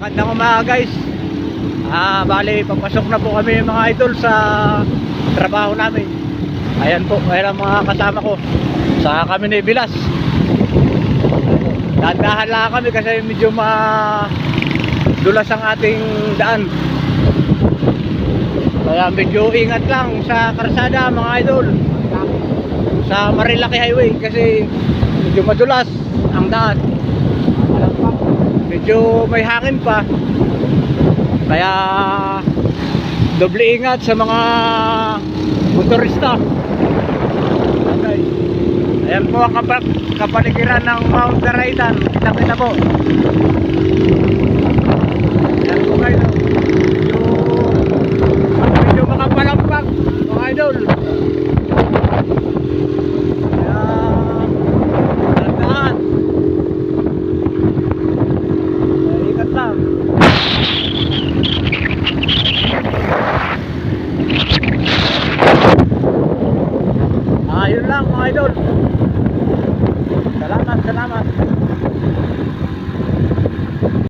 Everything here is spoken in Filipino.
Magandang umaga guys. Bali papasok na po kami mga idol sa trabaho namin. Ayan po, ayan ang mga kasama ko. Sa kami ni Bilas. Dahan-dahan lang kami kasi medyo madulas ang ating daan. Kaya medyo ingat lang sa karsada mga idol. Sa Marilaki Highway kasi medyo madulas ang daan. Medyo may hangin pa. Kaya doble ingat sa mga motorista. Okay. Ayan po ang kapaligiran ng Mount Daraitan. Kita po. Ayan po kayo. Medyo makapalampag mga idol. Yun lang mga idol. Salamat.